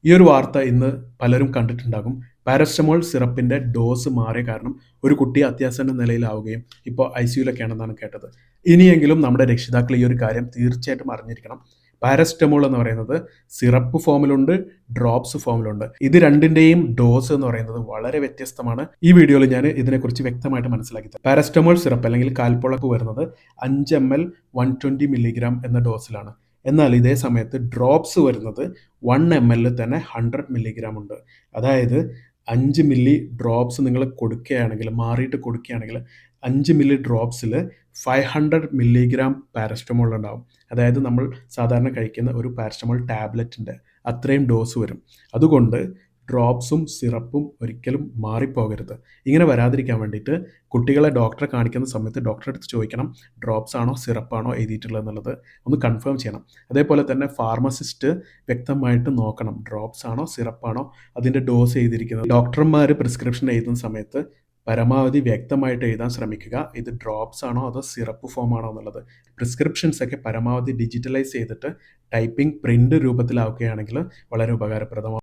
ഈ ഒരു വാർത്ത ഇന്ന് പലരും കണ്ടിട്ടുണ്ടാകും. പാരസെറ്റമോൾ സിറപ്പിന്റെ ഡോസ് മാറിയ കാരണം ഒരു കുട്ടി അത്യാസന്ന നിലയിലാവുകയും ഇപ്പോൾ ഐസിയുലൊക്കെയാണെന്നാണ് കേട്ടത്. ഇനിയെങ്കിലും നമ്മുടെ രക്ഷിതാക്കൾ ഈ ഒരു കാര്യം തീർച്ചയായിട്ടും അറിഞ്ഞിരിക്കണം. പാരസെറ്റമോൾ എന്ന് പറയുന്നത് സിറപ്പ് ഫോമിലുണ്ട്, ഡ്രോപ്സ് ഫോമിലുണ്ട്. ഇത് രണ്ടിന്റെയും ഡോസ് എന്ന് പറയുന്നത് വളരെ വ്യത്യസ്തമാണ്. ഈ വീഡിയോയിൽ ഞാൻ ഇതിനെക്കുറിച്ച് വ്യക്തമായിട്ട് മനസ്സിലാക്കി തരാം. പാരസെറ്റമോൾ സിറപ്പ് അല്ലെങ്കിൽ കാൽപ്പൊളക്ക് വരുന്നത് 5 ml 120 മില്ലിഗ്രാം എന്ന ഡോസിലാണ്. എന്നാൽ ഇതേ സമയത്ത് ഡ്രോപ്സ് വരുന്നത് 1 ml തന്നെ 100 മില്ലിഗ്രാം ഉണ്ട്. അതായത് 5 മില്ലി ഡ്രോപ്സ് നിങ്ങൾ കൊടുക്കുകയാണെങ്കിൽ, മാറിയിട്ട് കൊടുക്കുകയാണെങ്കിൽ 5 മില്ലി ഡ്രോപ്സിൽ 500 മില്ലിഗ്രാം പാരസെറ്റമോൾ ഉണ്ടാവും. അതായത് നമ്മൾ സാധാരണ കഴിക്കുന്ന ഒരു പാരസെറ്റമോൾ ടാബ്ലറ്റിൻ്റെ അത്രയും ഡോസ് വരും. അതുകൊണ്ട് ഡ്രോപ്സും സിറപ്പും ഒരിക്കലും മാറിപ്പോകരുത്. ഇങ്ങനെ വരാതിരിക്കാൻ വേണ്ടിയിട്ട് കുട്ടികളെ ഡോക്ടറെ കാണിക്കുന്ന സമയത്ത് ഡോക്ടറെ അടുത്ത് ചോദിക്കണം, ഡ്രോപ്സ് ആണോ സിറപ്പാണോ എഴുതിയിട്ടുള്ളത് എന്നുള്ളത് ഒന്ന് കൺഫേം ചെയ്യണം. അതേപോലെ തന്നെ ഫാർമസിസ്റ്റ് വ്യക്തമായിട്ട് നോക്കണം, ഡ്രോപ്സ് ആണോ സിറപ്പാണോ അതിൻ്റെ ഡോസ് എഴുതിയിരിക്കുന്നത്. ഡോക്ടർമാർ പ്രിസ്ക്രിപ്ഷൻ എഴുതുന്ന സമയത്ത് പരമാവധി വ്യക്തമായിട്ട് എഴുതാൻ ശ്രമിക്കുക, ഇത് ഡ്രോപ്സ് ആണോ അതോ സിറപ്പ് ഫോം ആണോ എന്നുള്ളത്. പ്രിസ്ക്രിപ്ഷൻസ് ഒക്കെ പരമാവധി ഡിജിറ്റലൈസ് ചെയ്തിട്ട് ടൈപ്പിംഗ് പ്രിൻ്റ് രൂപത്തിലാക്കുകയാണെങ്കിൽ വളരെ ഉപകാരപ്രദമാകും.